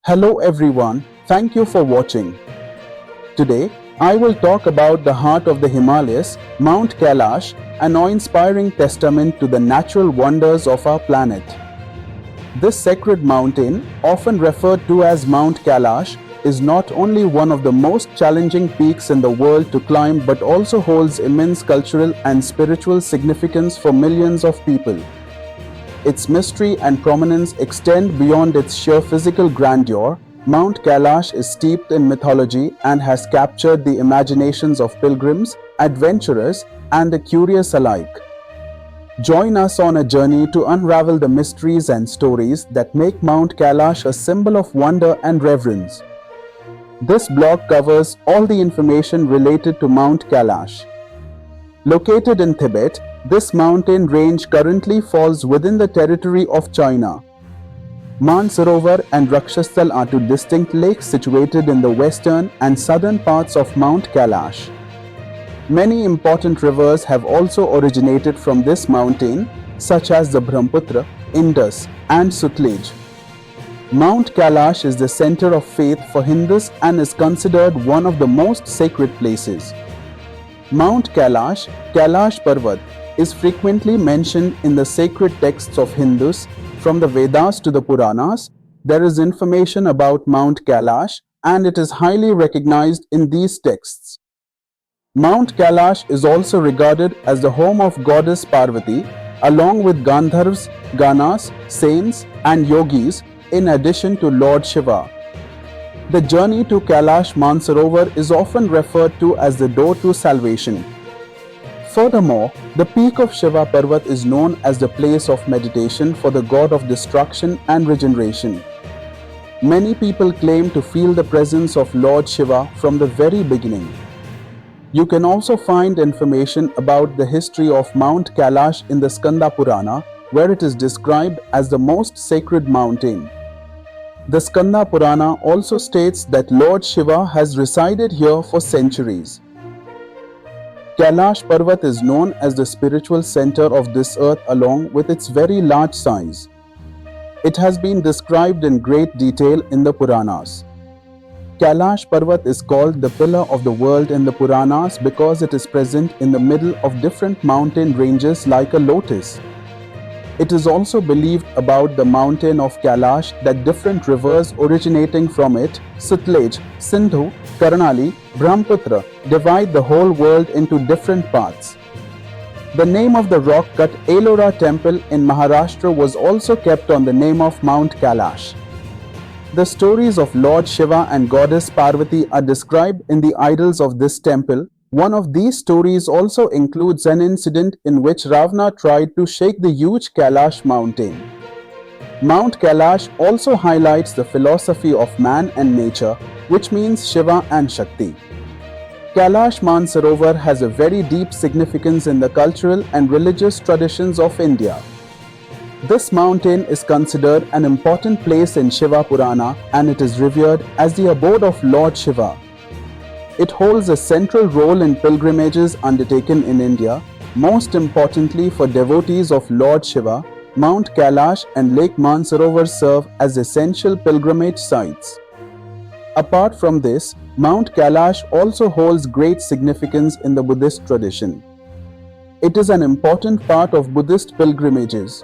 Hello everyone, thank you for watching. Today, I will talk about the heart of the Himalayas, Mount Kailash, an awe-inspiring testament to the natural wonders of our planet. This sacred mountain, often referred to as Mount Kailash, is not only one of the most challenging peaks in the world to climb but also holds immense cultural and spiritual significance for millions of people. Its mystery and prominence extend beyond its sheer physical grandeur. Mount Kailash is steeped in mythology and has captured the imaginations of pilgrims, adventurers, and the curious alike. Join us on a journey to unravel the mysteries and stories that make Mount Kailash a symbol of wonder and reverence. This blog covers all the information related to Mount Kailash. Located in Tibet, this mountain range currently falls within the territory of China. Manasarovar and Rakshasthal are two distinct lakes situated in the western and southern parts of Mount Kailash. Many important rivers have also originated from this mountain, such as the Brahmaputra, Indus, and Sutlej. Mount Kailash is the center of faith for Hindus and is considered one of the most sacred places. Mount Kailash, Kailash Parvat, is frequently mentioned in the sacred texts of Hindus. From the Vedas to the Puranas, there is information about Mount Kailash and it is highly recognized in these texts. Mount Kailash is also regarded as the home of goddess Parvati, along with Gandharvas, Ganas, saints, and yogis, in addition to Lord Shiva. The journey to Kailash Mansarovar is often referred to as the door to salvation. Furthermore, the peak of Shiva Parvat is known as the place of meditation for the god of destruction and regeneration. Many people claim to feel the presence of Lord Shiva from the very beginning. You can also find information about the history of Mount Kailash in the Skanda Purana, where it is described as the most sacred mountain. The Skanda Purana also states that Lord Shiva has resided here for centuries. Kailash Parvat is known as the spiritual center of this earth along with its very large size. It has been described in great detail in the Puranas. Kailash Parvat is called the pillar of the world in the Puranas because it is present in the middle of different mountain ranges like a lotus. It is also believed about the mountain of Kailash that different rivers originating from it, Sutlej, Sindhu, Karnali, Brahmaputra, divide the whole world into different parts. The name of the rock-cut Ellora temple in Maharashtra was also kept on the name of Mount Kailash. The stories of Lord Shiva and goddess Parvati are described in the idols of this temple. One of these stories also includes an incident in which Ravana tried to shake the huge Kailash mountain. Mount Kailash also highlights the philosophy of man and nature, which means Shiva and Shakti. Kailash Mansarovar has a very deep significance in the cultural and religious traditions of India. This mountain is considered an important place in Shiva Purana and it is revered as the abode of Lord Shiva. It holds a central role in pilgrimages undertaken in India. Most importantly for devotees of Lord Shiva, Mount Kailash and Lake Mansarovar serve as essential pilgrimage sites. Apart from this, Mount Kailash also holds great significance in the Buddhist tradition. It is an important part of Buddhist pilgrimages.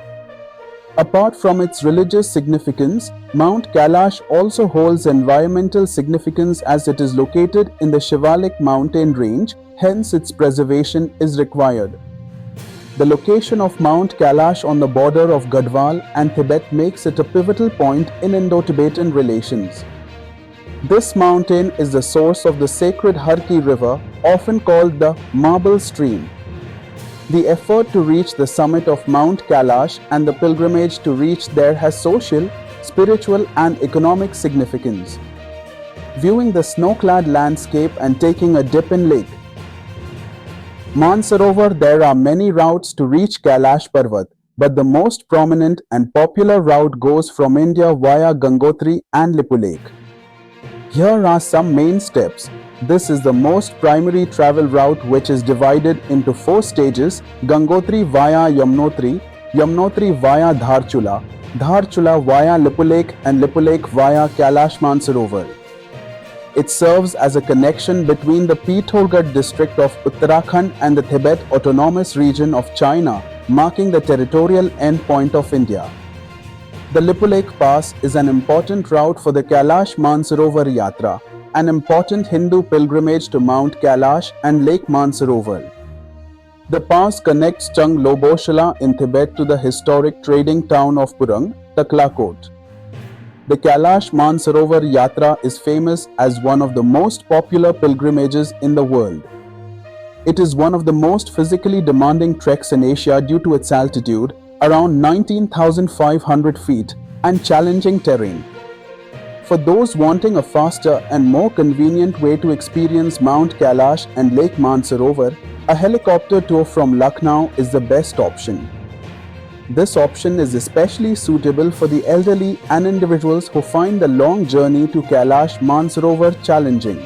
Apart from its religious significance, Mount Kailash also holds environmental significance as it is located in the Shivalik mountain range, hence its preservation is required. The location of Mount Kailash on the border of Gadwal and Tibet makes it a pivotal point in Indo-Tibetan relations. This mountain is the source of the sacred Harki river, often called the Marble Stream. The effort to reach the summit of Mount Kailash and the pilgrimage to reach there has social, spiritual and economic significance. Viewing the snow-clad landscape and taking a dip in Lake Mansarovar, there are many routes to reach Kailash Parvat, but the most prominent and popular route goes from India via Gangotri and Lipu Lake. Here are some main steps. This is the most primary travel route which is divided into 4 stages: Gangotri via Yamunotri, Yamunotri via Dharchula, Dharchula via Lipulekh and Lipulekh via Kailash Mansarovar. It serves as a connection between the Pithogarh district of Uttarakhand and the Tibet Autonomous Region of China, marking the territorial endpoint of India. The Lipulekh Pass is an important route for the Kailash Mansarovar Yatra, an important Hindu pilgrimage to Mount Kailash and Lake Mansarovar. The pass connects Changloboshala in Tibet to the historic trading town of Purang, Taklakot. The Kailash Mansarovar Yatra is famous as one of the most popular pilgrimages in the world. It is one of the most physically demanding treks in Asia due to its altitude, around 19,500 feet, and challenging terrain. For those wanting a faster and more convenient way to experience Mount Kailash and Lake Mansarovar, a helicopter tour from Lucknow is the best option. This option is especially suitable for the elderly and individuals who find the long journey to Kailash Mansarovar challenging.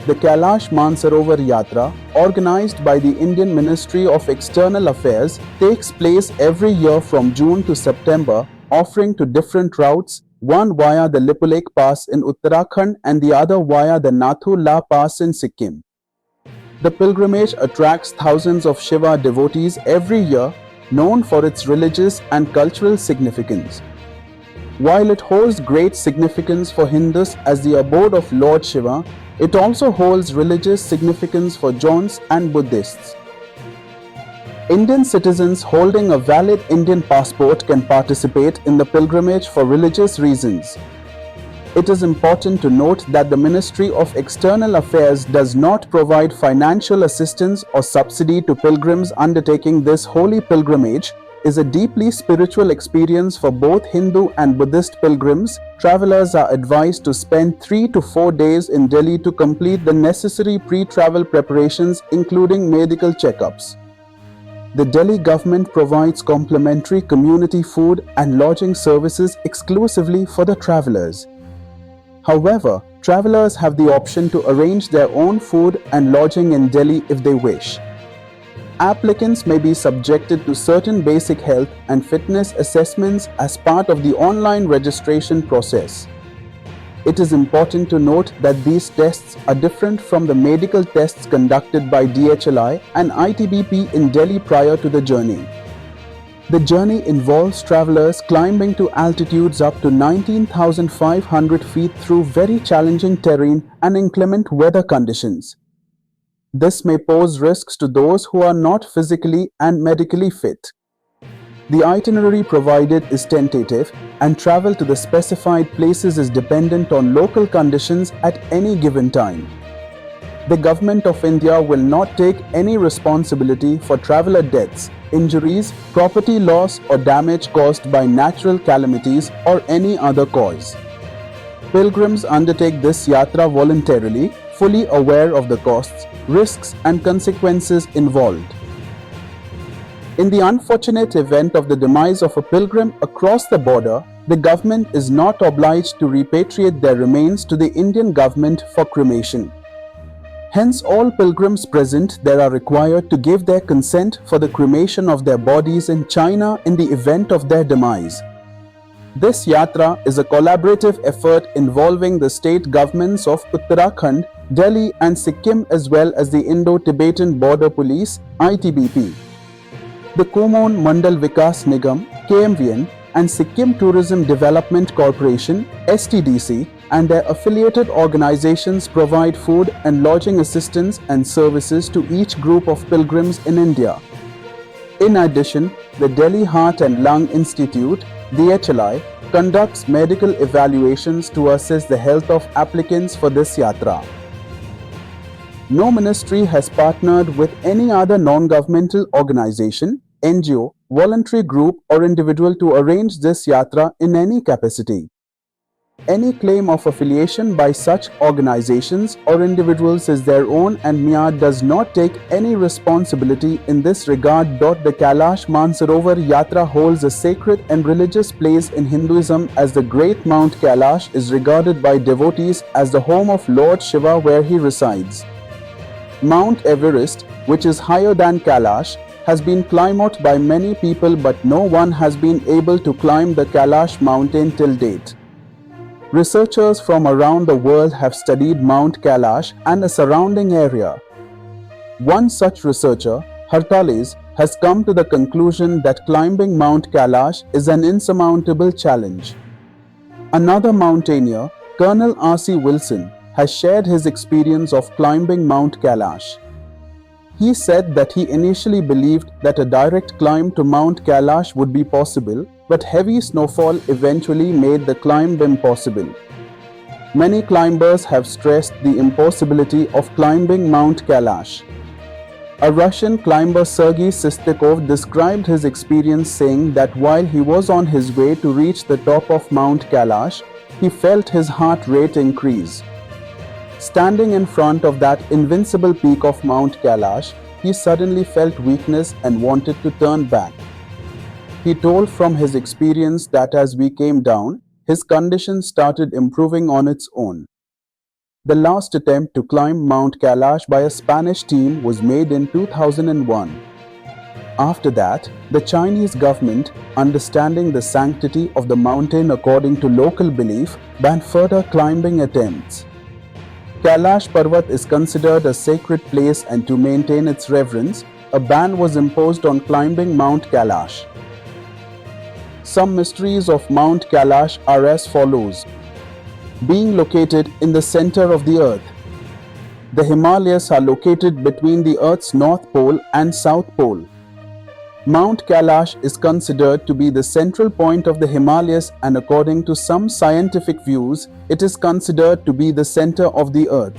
The Kailash Mansarovar Yatra, organized by the Indian Ministry of External Affairs, takes place every year from June to September, offering two different routes, one via the Lipulekh Pass in Uttarakhand and the other via the Nathu La Pass in Sikkim. The pilgrimage attracts thousands of Shiva devotees every year, known for its religious and cultural significance. While it holds great significance for Hindus as the abode of Lord Shiva, it also holds religious significance for Jains and Buddhists. Indian citizens holding a valid Indian passport can participate in the pilgrimage for religious reasons. It is important to note that the Ministry of External Affairs does not provide financial assistance or subsidy to pilgrims undertaking this holy pilgrimage. Is a deeply spiritual experience for both Hindu and Buddhist pilgrims. Travelers are advised to spend 3 to 4 days in Delhi to complete the necessary pre-travel preparations, including medical checkups. The Delhi government provides complimentary community food and lodging services exclusively for the travelers. However, travelers have the option to arrange their own food and lodging in Delhi if they wish. Applicants may be subjected to certain basic health and fitness assessments as part of the online registration process. It is important to note that these tests are different from the medical tests conducted by DHLI and ITBP in Delhi prior to the journey. The journey involves travelers climbing to altitudes up to 19,500 feet through very challenging terrain and inclement weather conditions. This may pose risks to those who are not physically and medically fit. The itinerary provided is tentative, and travel to the specified places is dependent on local conditions at any given time. The Government of India will not take any responsibility for traveler deaths, injuries, property loss or damage caused by natural calamities or any other cause. Pilgrims undertake this yatra voluntarily, fully aware of the costs, risks and consequences involved. In the unfortunate event of the demise of a pilgrim across the border, the government is not obliged to repatriate their remains to the Indian government for cremation. Hence, all pilgrims present there are required to give their consent for the cremation of their bodies in China in the event of their demise. This yatra is a collaborative effort involving the state governments of Uttarakhand, Delhi and Sikkim as well as the Indo-Tibetan Border Police (ITBP). The Kumon Mandal Vikas Nigam (KMVN) and Sikkim Tourism Development Corporation (STDC) and their affiliated organizations provide food and lodging assistance and services to each group of pilgrims in India. In addition, the Delhi Heart and Lung Institute (DHLI) conducts medical evaluations to assess the health of applicants for this yatra. No ministry has partnered with any other non-governmental organization, NGO, voluntary group or individual to arrange this yatra in any capacity. Any claim of affiliation by such organizations or individuals is their own and MIAD does not take any responsibility in this regard. The Kailash Mansarovar Yatra holds a sacred and religious place in Hinduism as the great Mount Kailash is regarded by devotees as the home of Lord Shiva where he resides. Mount Everest, which is higher than Kailash, has been climbed by many people, but no one has been able to climb the Kailash mountain till date. Researchers from around the world have studied Mount Kailash and the surrounding area. One such researcher, Hartales, has come to the conclusion that climbing Mount Kailash is an insurmountable challenge. Another mountaineer, Colonel R.C. Wilson, has shared his experience of climbing Mount Kailash. He said that he initially believed that a direct climb to Mount Kailash would be possible, but heavy snowfall eventually made the climb impossible. Many climbers have stressed the impossibility of climbing Mount Kailash. A Russian climber, Sergei Sistikov, described his experience saying that while he was on his way to reach the top of Mount Kailash, he felt his heart rate increase. Standing in front of that invincible peak of Mount Kailash, he suddenly felt weakness and wanted to turn back. He told from his experience that as we came down, his condition started improving on its own. The last attempt to climb Mount Kailash by a Spanish team was made in 2001. After that, the Chinese government, understanding the sanctity of the mountain according to local belief, banned further climbing attempts. Kailash Parvat is considered a sacred place, and to maintain its reverence, a ban was imposed on climbing Mount Kailash. Some mysteries of Mount Kailash are as follows. Being located in the center of the earth. The Himalayas are located between the Earth's North Pole and South Pole. Mount Kailash is considered to be the central point of the Himalayas, and according to some scientific views, it is considered to be the center of the earth.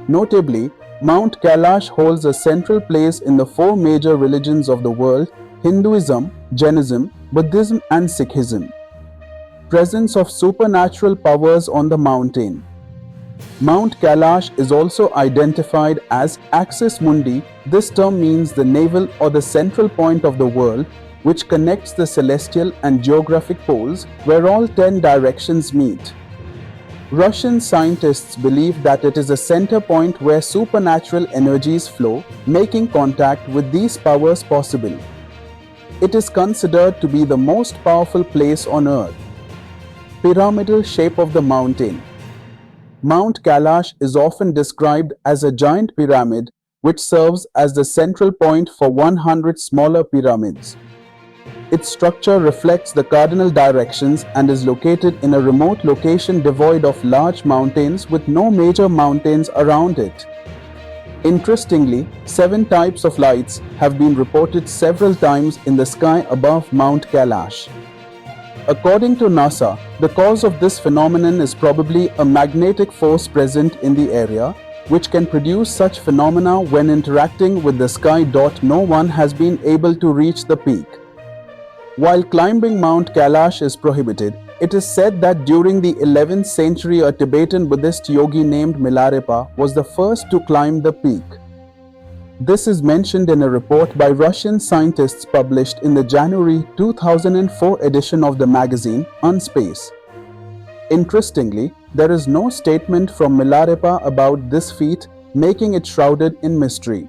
Notably, Mount Kailash holds a central place in the four major religions of the world: Hinduism, Jainism, Buddhism and Sikhism. Presence of supernatural powers on the mountain. Mount Kailash is also identified as Axis Mundi. This term means the navel or the central point of the world, which connects the celestial and geographic poles where all 10 directions meet. Russian scientists believe that it is a center point where supernatural energies flow, making contact with these powers possible. It is considered to be the most powerful place on earth. Pyramidal shape of the mountain. Mount Kailash is often described as a giant pyramid which serves as the central point for 100 smaller pyramids. Its structure reflects the cardinal directions and is located in a remote location devoid of large mountains with no major mountains around it. Interestingly, 7 types of lights have been reported several times in the sky above Mount Kailash. According to NASA, the cause of this phenomenon is probably a magnetic force present in the area, which can produce such phenomena when interacting with the sky. No one has been able to reach the peak. While climbing Mount Kailash is prohibited, it is said that during the 11th century a Tibetan Buddhist yogi named Milarepa was the first to climb the peak. This is mentioned in a report by Russian scientists published in the January 2004 edition of the magazine On Space. Interestingly, there is no statement from Milarepa about this feat, making it shrouded in mystery.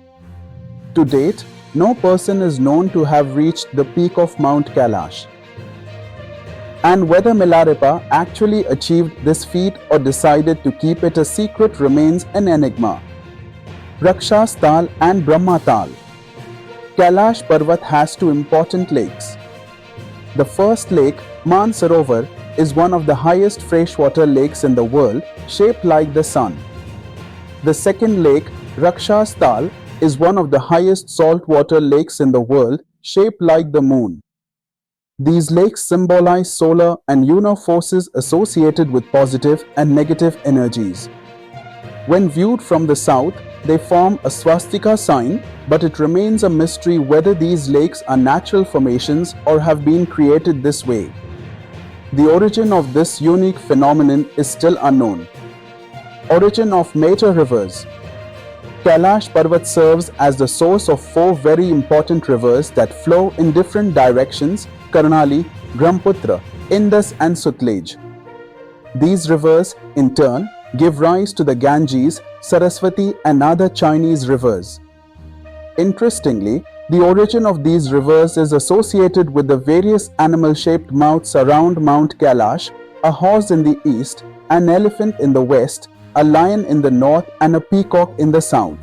To date, no person is known to have reached the peak of Mount Kailash. And whether Milarepa actually achieved this feat or decided to keep it a secret remains an enigma. Rakshas Tal and Brahma Tal. Kailash Parvat has 2 important lakes. The first lake, Manasarovar, is one of the highest freshwater lakes in the world, shaped like the sun. The second lake, Rakshas Tal, is one of the highest saltwater lakes in the world, shaped like the moon. These lakes symbolize solar and lunar forces associated with positive and negative energies. When viewed from the south, they form a swastika sign, but it remains a mystery whether these lakes are natural formations or have been created this way. The origin of this unique phenomenon is still unknown. Origin of major rivers. Kailash Parvat serves as the source of 4 very important rivers that flow in different directions: Karnali, Brahmaputra, Indus and Sutlej. These rivers, in turn, give rise to the Ganges, Saraswati and other Chinese rivers. Interestingly, The origin of these rivers is associated with the various animal-shaped mouths around Mount Kailash, a horse in the east, an elephant in the west, a lion in the north, and a peacock in the south.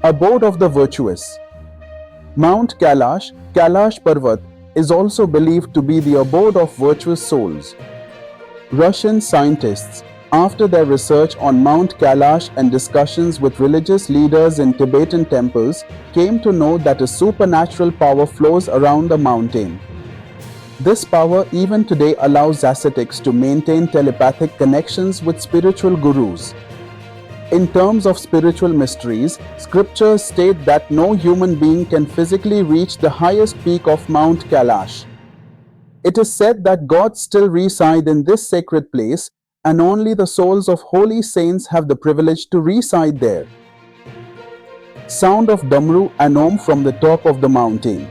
Abode of the virtuous. Mount Kailash, Kailash Parvat, is also believed to be the abode of virtuous souls. Russian scientists, after their research on Mount Kailash and discussions with religious leaders in Tibetan temples, came to know that a supernatural power flows around the mountain. This power even today allows ascetics to maintain telepathic connections with spiritual gurus. In terms of spiritual mysteries, scriptures state that no human being can physically reach the highest peak of Mount Kailash. It is said that gods still reside in this sacred place, and only the souls of holy saints have the privilege to reside there. Sound of Damru and Om from the top of the mountain.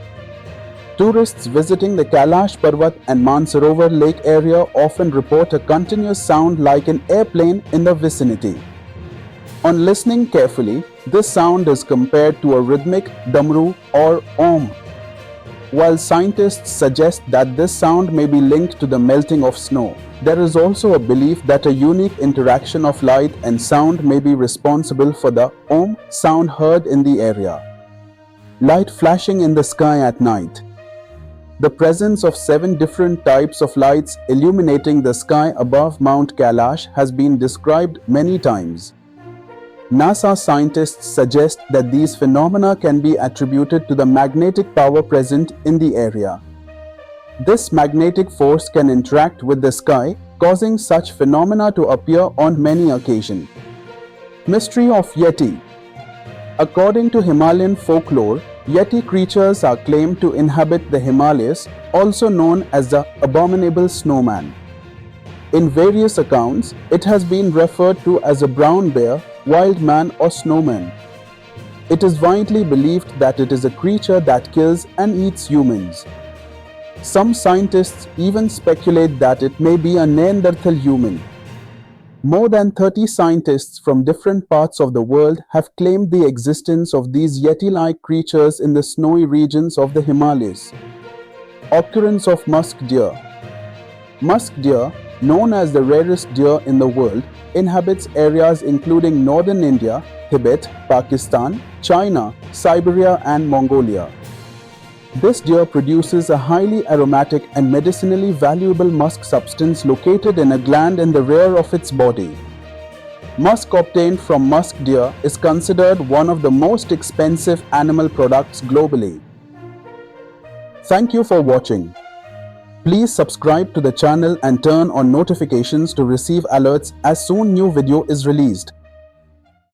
Tourists visiting the Kailash Parvat and Manasarovar lake area often report a continuous sound like an airplane in the vicinity. On listening carefully, this sound is compared to a rhythmic Damru or Om. While scientists suggest that this sound may be linked to the melting of snow, there is also a belief that a unique interaction of light and sound may be responsible for the Om sound heard in the area. Light flashing in the sky at night. The presence of 7 different types of lights illuminating the sky above Mount Kailash has been described many times. NASA scientists suggest that these phenomena can be attributed to the magnetic power present in the area. This magnetic force can interact with the sky, causing such phenomena to appear on many occasions. Mystery of Yeti. According to Himalayan folklore, Yeti creatures are claimed to inhabit the Himalayas, also known as the abominable snowman. In various accounts, it has been referred to as a brown bear, wild man, or snowman. It is widely believed that it is a creature that kills and eats humans. Some scientists even speculate that it may be a Neanderthal human. More than 30 scientists from different parts of the world have claimed the existence of these Yeti-like creatures in the snowy regions of the Himalayas. Occurrence of musk deer. Musk deer, known as the rarest deer in the world, inhabits areas including northern India, Tibet, Pakistan, China, Siberia, and Mongolia. This deer produces a highly aromatic and medicinally valuable musk substance located in a gland in the rear of its body. Musk obtained from musk deer is considered one of the most expensive animal products globally. Thank you for watching. Please subscribe to the channel and turn on notifications to receive alerts as soon new video is released.